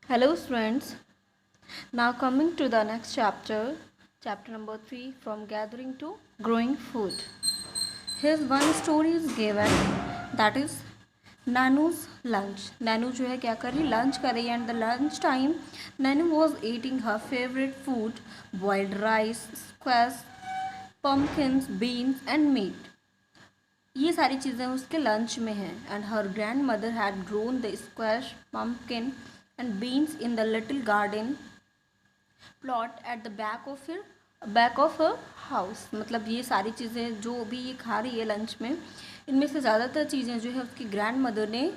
Hello, friends. Now, coming to the next chapter, chapter number 3, from gathering to growing food. Here's one story is given, that is Nanu's lunch. Nanu जो है क्या कर रही, lunch कर रही है, and the lunch time Nanu was eating her favorite food, boiled rice, squash, pumpkins, beans and meat. ये सारी चीज़ें उसके लंच में हैं. And her grand mother had grown the squash, pumpkin and beans in the little garden plot at the back of her house. मतलब ये सारी चीज़ें जो भी ये खा रही है लंच में, इनमें से ज़्यादातर चीज़ें जो है उसकी ग्रैंड मदर ने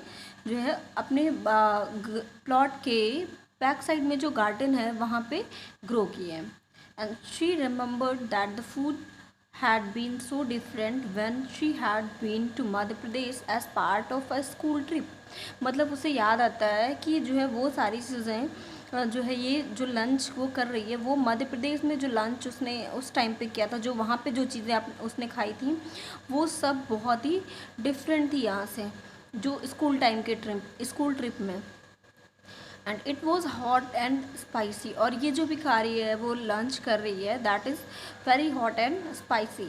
जो है अपने प्लॉट के बैक साइड में जो गार्डन है वहाँ पे ग्रो किए हैं. And she remembered that the food had been so different when she had been to Madhya Pradesh as part of a school trip. मतलब उसे याद आता है कि जो है वो सारी चीज़ें जो है ये जो लंच वो कर रही है वो मध्य प्रदेश में जो लंच उसने उस टाइम पे किया था, जो वहाँ पे जो चीज़ें उसने खाई थी वो सब बहुत ही डिफरेंट थी यहाँ से, जो स्कूल ट्रिप में. And it was hot and spicy. और ये जो भी खा रही है वो लंच कर रही है that is very hot and spicy.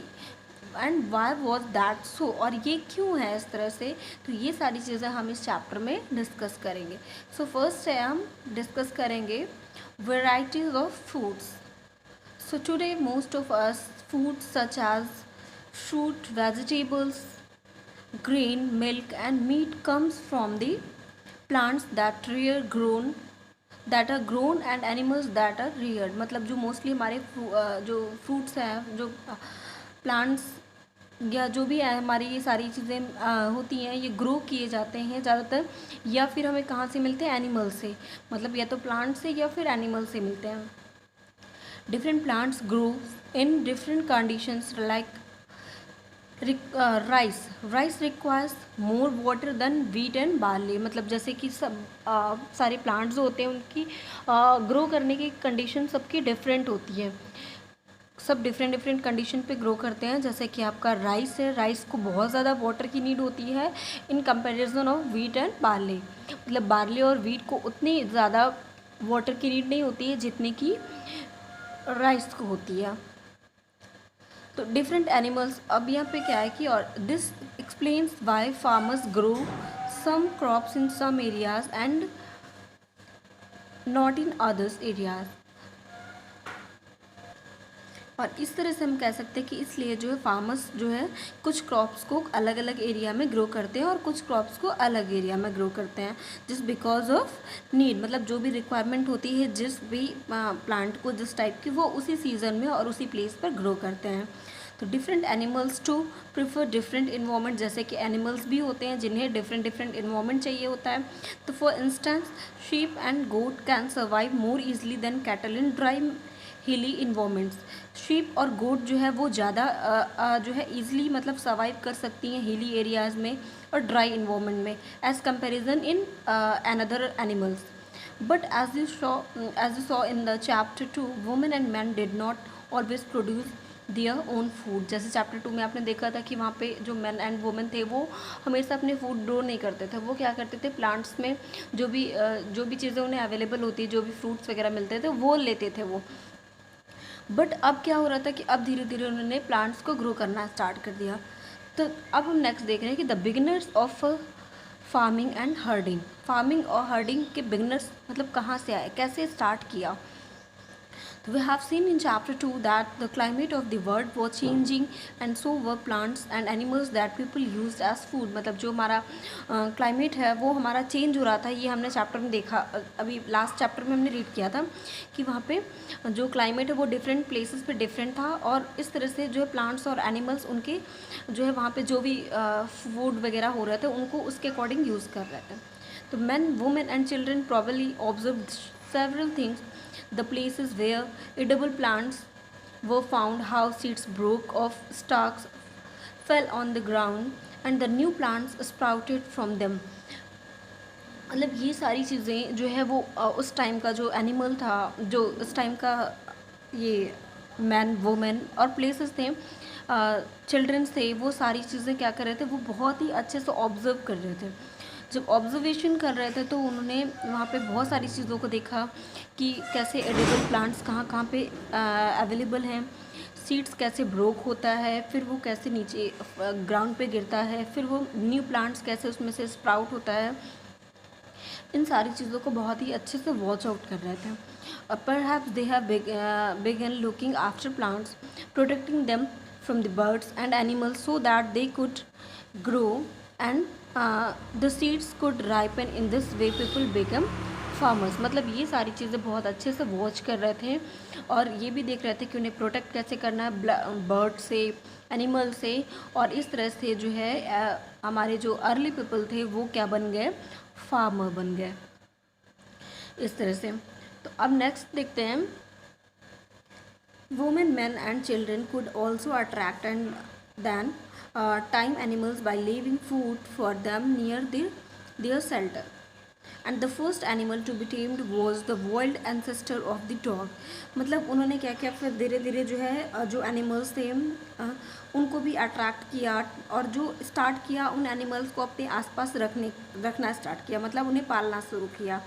And why was that so, और ये क्यों है इस तरह से, तो ये सारी चीज़ें हम इस चैप्टर में डिस्कस करेंगे. सो फर्स्ट है हम डिस्कस करेंगे varieties of foods. So today most of us food such as fruit, vegetables, grain, milk and meat comes from the plants that are grown and animals that are reared. मतलब जो mostly हमारे जो fruits हैं, जो plants या जो भी है हमारी ये सारी चीज़ें होती हैं, ये ग्रो किए जाते हैं ज़्यादातर, या फिर हमें कहाँ से मिलते हैं, एनिमल से. मतलब या तो प्लांट से या फिर एनिमल से मिलते हैं. Different plants grow in different conditions like rice requires more water than wheat and barley. मतलब जैसे कि सब सारे प्लांट्स जो होते हैं उनकी ग्रो करने की कंडीशन सबकी डिफरेंट होती है. सब डिफरेंट कंडीशन पे ग्रो करते हैं. जैसे कि आपका राइस है, राइस को बहुत ज़्यादा वाटर की नीड होती है in comparison of wheat and barley. मतलब बार्ली और वीट को उतनी ज़्यादा वाटर की नीड नहीं होती है जितनी कि राइस को होती है. तो डिफरेंट एनिमल्स, अब यहाँ पे क्या है कि, और this explains why farmers grow some crops in some areas and not in others areas. और इस तरह से हम कह सकते हैं कि इसलिए जो है फार्मर्स जो है कुछ क्रॉप्स को अलग अलग एरिया में ग्रो करते हैं और कुछ क्रॉप्स को अलग एरिया में ग्रो करते हैं, जस्ट बिकॉज ऑफ नीड. मतलब जो भी रिक्वायरमेंट होती है जिस भी प्लांट को जिस टाइप की, वो उसी सीज़न में और उसी प्लेस पर ग्रो करते हैं. तो different animals too prefer different environment. जैसे कि एनिमल्स भी होते हैं जिन्हें डिफरेंट इन्वायरमेंट चाहिए होता है. तो for instance sheep and goat can survive more easily than cattle in dry hilly environments. Sheep और गोट जो है वो ज़्यादा जो है ईजिली मतलब सर्वाइव कर सकती हैं हिली एरियाज़ में और ड्राई इन्वायरमेंट में as comparison in another animals. But as you saw in the chapter 2, women and man did not always produce their own food. जैसे चैप्टर 2 में आपने देखा था कि वहाँ पे जो मैन एंड वुमेन थे वो हमेशा अपने फूड ग्रो नहीं करते थे. वो क्या करते थे, प्लांट्स में जो भी चीज़ें उन्हें अवेलेबल होती, जो भी फ्रूट्स वगैरह मिलते थे वो लेते थे वो. बट अब क्या हो रहा था कि अब धीरे धीरे उन्होंने प्लांट्स को ग्रो करना स्टार्ट कर दिया. तो अब हम नेक्स्ट देख रहे हैं कि the beginners of farming and herding. Farming और हर्डिंग के बिगिनर्स मतलब कहाँ से आए, कैसे स्टार्ट किया. We have seen in chapter 2 that the climate of the world was changing and so were plants and animals that people used as food. मतलब जो हमारा क्लाइमेट है वो हमारा चेंज हो रहा था. ये हमने चैप्टर में देखा, अभी लास्ट चैप्टर में हमने रीड किया था कि वहाँ पे जो क्लाइमेट है वो डिफरेंट प्लेसेस पे डिफरेंट था, और इस तरह से जो है प्लांट्स और एनिमल्स उनके जो है वहाँ पे जो भी फूड वगैरह हो रहे थे उनको उसके अकॉर्डिंग यूज़ कर रहे थे. तो men, women and children probably observed several things. The places where edible plants were found, how seeds broke off stalks, fell on the ground, and the new plants sprouted from them. मतलब ये सारी चीज़ें जो है वो उस time का जो एनिमल था, जो उस टाइम का ये मैन वुमेन और प्लेसेस थे, चिल्ड्रंस थे, वो सारी चीज़ें क्या कर रहे थे, वो बहुत ही अच्छे से ऑब्जर्व कर रहे थे. जब ऑब्जर्वेशन कर रहे थे तो उन्होंने वहाँ पे बहुत सारी चीज़ों को देखा कि कैसे एडिबल प्लांट्स कहाँ कहाँ पे अवेलेबल हैं, सीड्स कैसे ब्रोक होता है, फिर वो कैसे नीचे ग्राउंड पे गिरता है, फिर वो न्यू प्लांट्स कैसे उसमें से स्प्राउट होता है। इन सारी चीज़ों को बहुत ही अच्छे से वॉच आउट कर रहे थे। Perhaps they have begun looking after plants, protecting them from the birds and animals so that they could grow and the seeds could ripen. In this way people become farmers. मतलब ये सारी चीज़ें बहुत अच्छे से वॉच कर रहे थे और ये भी देख रहे थे कि उन्हें प्रोटेक्ट कैसे करना है बर्ड से, एनिमल से, और इस तरह से जो है हमारे जो अर्ली पीपल थे वो क्या बन गए, फार्मर बन गए इस तरह से। तो अब नेक्स्ट देखते हैं, women, men and children could also attract and then time animals by leaving food for them near their shelter. And the first animal to be tamed was the wild ancestor of the dog. मतलब उन्होंने क्या किया, फिर धीरे धीरे जो है जो एनिमल्स थे उनको भी अट्रैक्ट किया और जो स्टार्ट किया उन एनिमल्स को अपने आसपास रखना स्टार्ट किया, मतलब उन्हें पालना शुरू किया।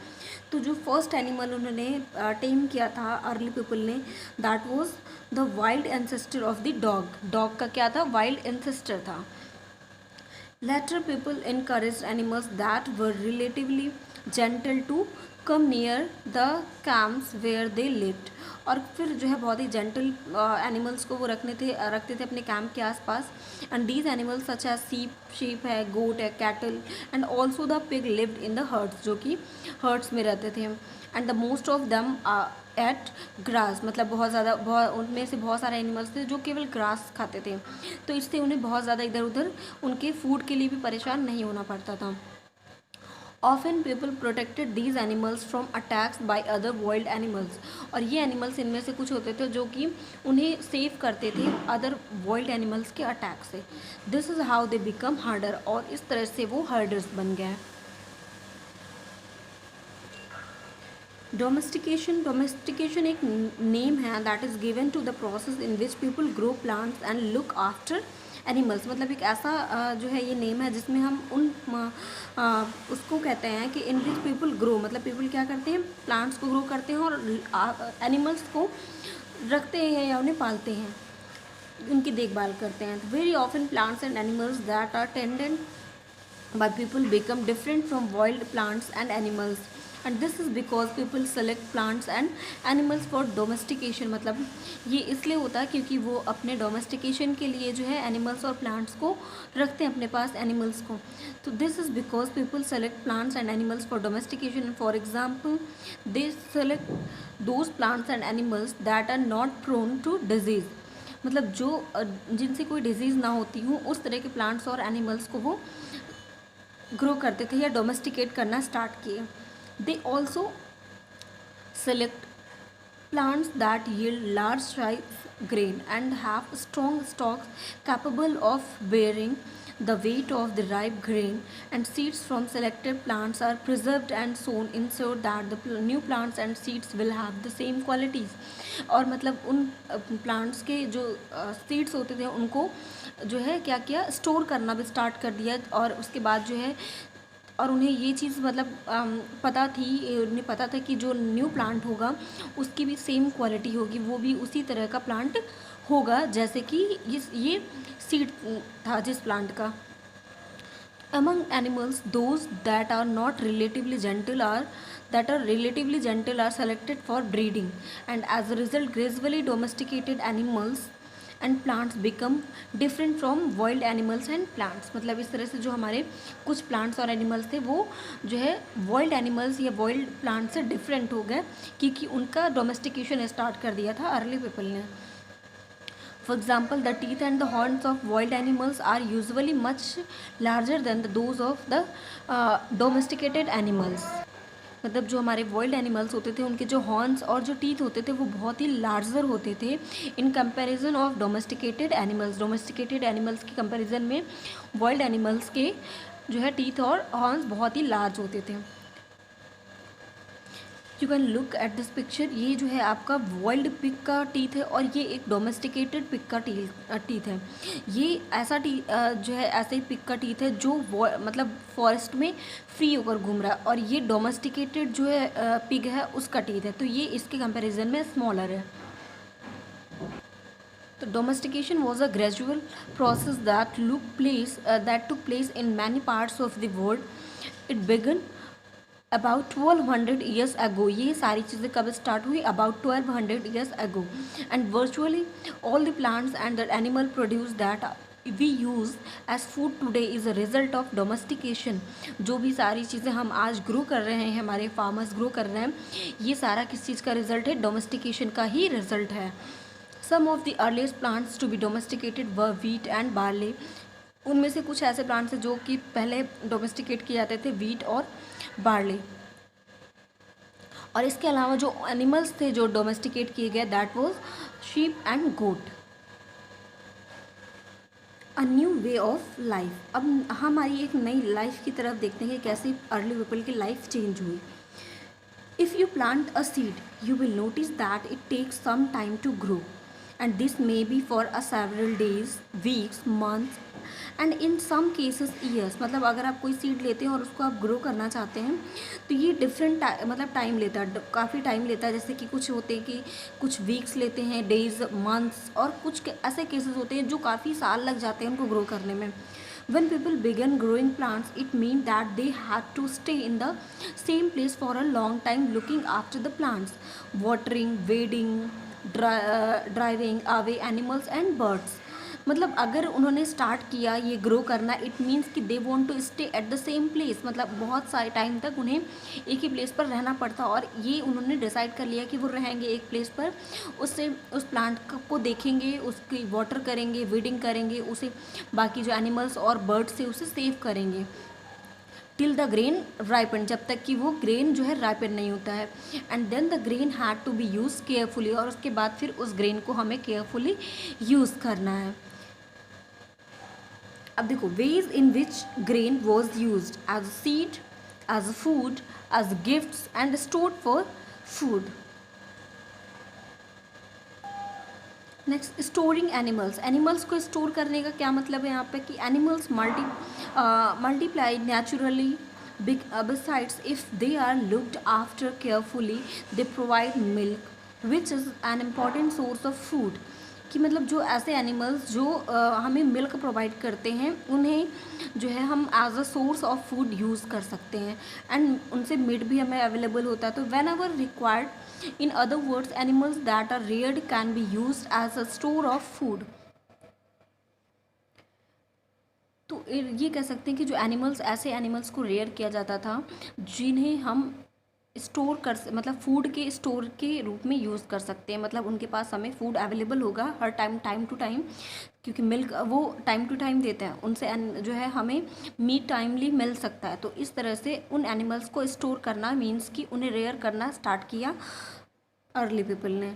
तो जो फर्स्ट एनिमल उन्होंने टेम किया था अर्ली पीपल ने, that was the wild ancestor of the dog. Dog का क्या था, वाइल्ड एंसेस्टर था। Later people encouraged animals that were relatively gentle to come near the camps where they lived. और फिर जो है बहुत ही जेंटल एनिमल्स को वो रखते थे अपने कैंप के आसपास। And these animals such as sheep है, गोट है, cattle and also the pig lived in the huts, जो कि हर्ट्स में रहते थे। And the most of them ate grass, मतलब उनमें से बहुत सारे एनिमल्स थे जो केवल ग्रास खाते थे, तो इससे उन्हें बहुत ज़्यादा इधर उधर उनके फूड के लिए भी परेशान नहीं होना पड़ता था। Often people protected these animals from attacks by other wild animals. और ये एनिमल्स इनमें से कुछ होते थे जो कि उन्हें सेव करते थे अदर वाइल्ड एनिमल्स के अटैक से। This is how they become हर्डर, और इस तरह से वो हर्डर्स बन गए। डोमेस्टिकेशन एक नेम है that is given to the process in which people grow plants and look after animals. मतलब एक ऐसा जो है ये नेम है जिसमें हम उन उसको कहते हैं कि इन विच पीपल ग्रो, मतलब पीपल क्या करते हैं, प्लांट्स को ग्रो करते हैं और एनिमल्स को रखते हैं या उन्हें पालते हैं, उनकी देखभाल करते हैं। Very often plants and animals that are tended by people become different from wild plants and animals, and this is because people select plants and animals for domestication। मतलब ये इसलिए होता है क्योंकि वो अपने डोमेस्टिकेशन के लिए जो है एनिमल्स और प्लांट्स को रखते हैं अपने पास, एनिमल्स को। तो this is because people select plants and animals for domestication. For example they select those plants and animals that are not prone to disease, मतलब जो जिनसे कोई डिजीज़ ना होती हो उस तरह के प्लांट्स और एनिमल्स को वो ग्रो करते थे या डोमेस्टिकेट करना स्टार्ट किए। They also select plants that yield large size grain and have strong stocks capable of bearing the weight of the ripe grain, and seeds from selected plants are preserved and sown ensure that the new plants and seeds will have the same qualities। और मतलब उन plants के जो seeds होते थे उनको जो है क्या किया, स्टोर करना भी स्टार्ट कर दिया, और उसके बाद जो है और उन्हें ये चीज़ मतलब उन्हें पता था कि जो न्यू प्लांट होगा उसकी भी सेम क्वालिटी होगी, वो भी उसी तरह का प्लांट होगा जैसे कि ये सीड था जिस प्लांट का। Among animals, those that are relatively gentle are selected for breeding, and as a result gradually domesticated animals and plants become different from wild animals and plants। मतलब इस तरह से जो हमारे कुछ प्लांट्स और एनिमल्स थे वो जो है वाइल्ड एनिमल्स या वाइल्ड प्लांट्स से डिफरेंट हो गए क्योंकि उनका डोमेस्टिकेशन स्टार्ट कर दिया था अर्ली पीपल ने। For example, the teeth and the horns of wild animals are usually much larger than those of the domesticated animals। मतलब जो हमारे वाइल्ड एनिमल्स होते थे उनके जो हॉर्न्स और जो टीथ होते थे वो बहुत ही लार्जर होते थे in comparison of domesticated animals. Domesticated animals के कंपैरिजन में वाइल्ड एनिमल्स के जो है टीथ और हॉर्न्स बहुत ही लार्ज होते थे। You can look at this picture. ये जो है आपका वाइल्ड पिग का टीथ है और ये एक डोमेस्टिकेटेड पिग का टीथ है। ये ऐसा जो है ऐसे ही पिग का टीथ है जो मतलब फॉरेस्ट में फ्री होकर घूम रहा है, और ये डोमेस्टिकेटेड जो है पिग है उसका टीथ है, तो ये इसके कंपैरिजन में स्मॉलर है। तो domestication was a gradual process that took place in many parts of the world. It began about 1200 years ago. ये सारी चीज़ें कब स्टार्ट हुई? About 1200 years ago. And virtually all the plants and the animal produce that we use as food today is a result of domestication. जो भी सारी चीज़ें हम आज ग्रो कर रहे हैं, हमारे फार्मर्स ग्रो कर रहे हैं, ये सारा किस चीज़ का रिजल्ट है? डोमेस्टिकेशन का ही रिजल्ट है। Some of the earliest plants to be domesticated were wheat and barley. उनमें से कुछ ऐसे प्लांट्स हैं जो कि पहले डोमेस्टिकेट किए जाते थे, वीट और बार्ली। और इसके अलावा जो एनिमल्स थे जो डोमेस्टिकेट किए गए, that was sheep and goat. A new way of life. अब हमारी एक नई लाइफ की तरफ देखते हैं कि कैसे अर्ली पीपल की लाइफ चेंज हुई। If you plant a seed you will notice that it takes some time to grow, and this may be for a several days, weeks, months and in some cases years। मतलब अगर आप कोई seed लेते हैं और उसको आप grow करना चाहते हैं तो ये डिफरेंट मतलब टाइम लेता है, काफ़ी टाइम लेता है। जैसे कि कुछ होते हैं कि कुछ वीक्स लेते हैं, डेज, मंथ्स, और कुछ ऐसे केसेस होते हैं जो काफ़ी साल लग जाते हैं उनको ग्रो करने में। When people began growing plants, it meant that they had to stay in the same place for a long time looking after the plants, watering, weeding, driving away animals and birds. मतलब अगर उन्होंने start किया ये grow करना, it means कि they want to stay at the same place. मतलब बहुत सारे टाइम तक उन्हें एक ही प्लेस पर रहना पड़ता, और ये उन्होंने डिसाइड कर लिया कि वो रहेंगे एक प्लेस पर, उससे उस प्लांट को देखेंगे, उसकी वाटर करेंगे, वीडिंग करेंगे, उसे बाकी जो एनिमल्स और बर्ड्स से उसे सेव करेंगे टिल द ग्रेन राइपन, जब तक कि वो ग्रेन जो है राइपन नहीं होता है। And then the grain had to be use carefully, और उसके बाद फिर उस ग्रेन को हमें केयरफुली यूज़ करना है। अब देखो, ways in which grain was use as a seed, as a food, as gifts and stored for food. Next, storing animals. Animals को स्टोर करने का क्या मतलब है यहाँ पे कि animals multiply naturally besides if they are looked after carefully they provide milk which is an important source of food। कि मतलब जो ऐसे एनिमल्स जो हमें मिल्क प्रोवाइड करते हैं उन्हें जो है हम as a source of food use कर सकते हैं, एंड उनसे मीट भी हमें अवेलेबल होता है। तो whenever required, in other words animals that are reared can be used as a store of food. तो ये कह सकते हैं कि जो एनिमल्स, ऐसे एनिमल्स को रेयर किया जाता था जिन्हें हम स्टोर कर मतलब फूड के स्टोर के रूप में यूज़ कर सकते हैं। मतलब उनके पास हमें फूड अवेलेबल होगा हर टाइम टू टाइम, क्योंकि मिल्क वो टाइम टू टाइम देते हैं, उनसे जो है हमें मीट टाइमली मिल सकता है। तो इस तरह से उन एनिमल्स को स्टोर करना मीन्स कि उन्हें रेयर करना स्टार्ट किया अर्ली पीपल ने।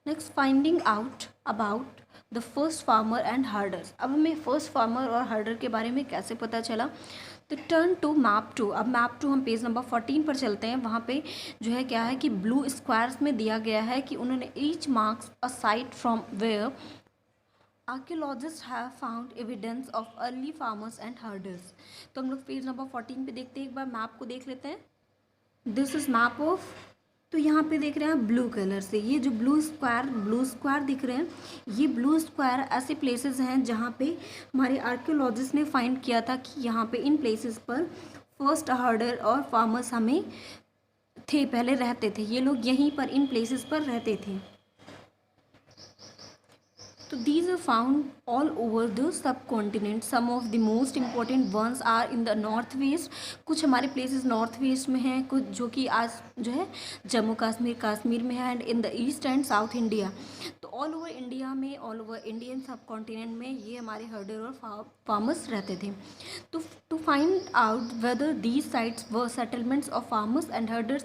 Next, finding out about the first farmer and herders. अब हमें फर्स्ट फार्मर और हर्डर के बारे में कैसे पता चला? तो टर्न टू मैप 2। अब मैप 2 हम पेज नंबर 14 पर चलते हैं। वहाँ पे जो है क्या है कि ब्लू स्क्वायर्स में दिया गया है कि उन्होंने each marks a site from where archaeologist have found evidence of early farmers and herders. तो हम लोग पेज नंबर 14 पे देखते हैं, एक बार मैप को देख लेते हैं। दिस इज मैप ऑफ, तो यहाँ पे देख रहे हैं ब्लू कलर से, ये जो ब्लू स्क्वायर दिख रहे हैं, ये ब्लू स्क्वायर ऐसे प्लेसेस हैं जहाँ पे हमारे आर्कियोलॉजिस्ट ने फाइंड किया था कि यहाँ पे इन प्लेसेस पर फर्स्ट हर्डर और फार्मर्स हमें थे, पहले रहते थे, ये लोग यहीं पर इन प्लेसेस पर रहते थे। तो these are found all over the subcontinent. Some of the most important ones are in the north west। कुछ हमारे places north west में हैं, कुछ जो कि आज जो है जम्मू कश्मीर में है, and in the east and south India. तो ऑल ओवर इंडिया में, ऑल ओवर इंडियन सबकॉन्टिनेंट में ये हमारे हर्डर और फार्मर्स रहते थे। तो to find out whether these sites were settlements of farmers and herders,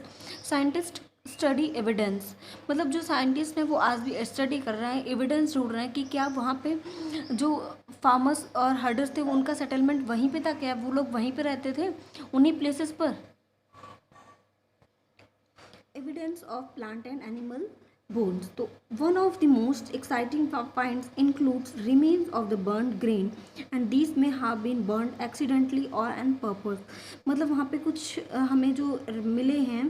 scientist study evidence. मतलब जो साइंटिस्ट हैं वो आज भी स्टडी कर रहे हैं, एविडेंस ढूंढ रहे हैं कि क्या वहाँ पे जो फार्मर्स और हर्डर्स थे वो उनका सेटलमेंट वहीं पे था, क्या वो लोग वहीं पे रहते थे उन्हीं प्लेसेस पर। evidence of plant and animal bones. तो one of the most exciting finds includes remains of the burnt grain and these may have been burnt accidentally or on purpose. मतलब वहाँ पे कुछ हमें जो मिले हैं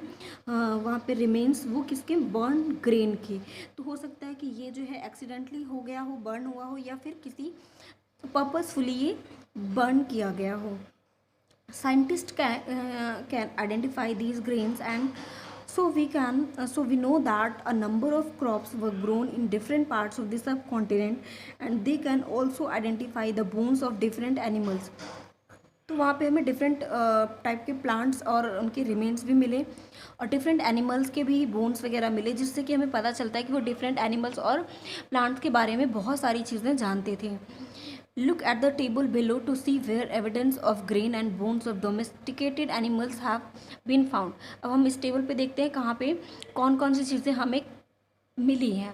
वहाँ पे remains वो किसके burnt grain के. तो हो सकता है कि ये जो है accidentally हो गया हो, burn हुआ हो या फिर किसी purposefully ये burn किया गया हो. Scientists can identify these grains and so we know that a number of crops were grown in different parts of the subcontinent and they can also identify the bones of different animals. तो वहाँ पे हमें different type के plants और उनके remains भी मिले और डिफरेंट एनिमल्स के भी बोन्स वगैरह मिले जिससे कि हमें पता चलता है कि वो डिफरेंट एनिमल्स और प्लांट्स के बारे में बहुत सारी चीज़ें जानते थे. Look at the table below to see where evidence of grain and bones of domesticated animals have been found. अब हम इस टेबल पे देखते हैं कहाँ पे कौन कौन सी चीज़ें हमें मिली हैं.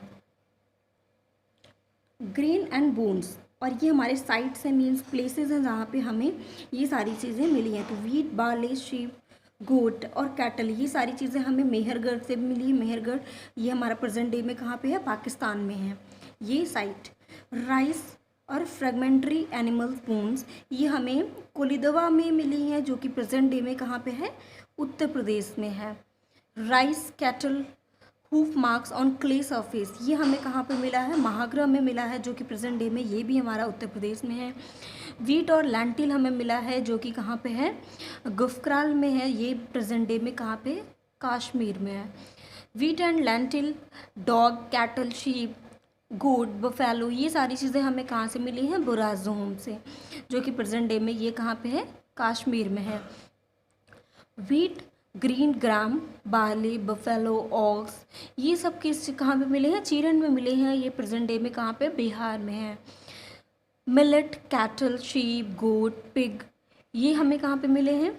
ग्रेन एंड बोन्स, और ये हमारे साइट्स हैं, मीन्स प्लेसेस हैं जहाँ पे हमें ये सारी चीज़ें मिली हैं. तो वीट, बार्ले, शीप, गोट और कैटल, ये सारी चीज़ें हमें मेहरगढ़ से मिली. मेहरगढ़ ये हमारा प्रेजेंट डे में कहाँ पे है, पाकिस्तान में है ये साइट. राइस और फ्रेगमेंट्री एनिमल बोन्स ये हमें कोलिदवा में मिली हैं जो कि प्रेजेंट डे में कहाँ पे है, उत्तर प्रदेश में है. Rice, cattle, hoof marks on clay surface ये हमें कहाँ पे मिला है, महागढ़ में मिला है जो कि प्रेजेंट डे में ये भी हमारा उत्तर प्रदेश में है. वीट और लैंटिल हमें मिला है जो कि कहाँ पे है, गुफक्राल में है, ये प्रेजेंट डे में कहाँ पे, कश्मीर में है. Wheat and lentil, dog, cattle, sheep, goat, buffalo ये सारी चीज़ें हमें कहाँ से मिली हैं, बुराज़ोम से जो कि प्रेजेंट डे में ये कहाँ पे है, कश्मीर में है. Wheat, green gram, barley, buffalo, ox ये सब किस कहाँ पे मिले हैं, चीरन में मिले हैं, ये प्रेजेंट डे में कहाँ पे, बिहार में है. मिलेट, कैटल, शीप, गोट, पिग ये हमें कहाँ पे मिले हैं,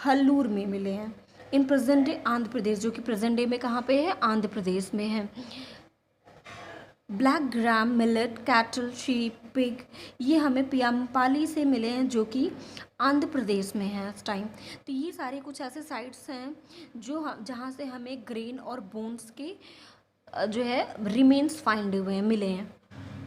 हल्लूर में मिले हैं in present day Andhra Pradesh जो कि प्रेजेंट डे में कहाँ पे है, आंध्र प्रदेश में है. Black gram, millet, cattle, sheep, pig ये हमें पियाम्पाली से मिले हैं जो कि आंध्र प्रदेश में है इस टाइम. तो ये सारे कुछ ऐसे साइट्स हैं जो जहाँ से हमें ग्रेन और बोन्स के जो है रिमेन्स फाइंड हुए हैं, मिले हैं.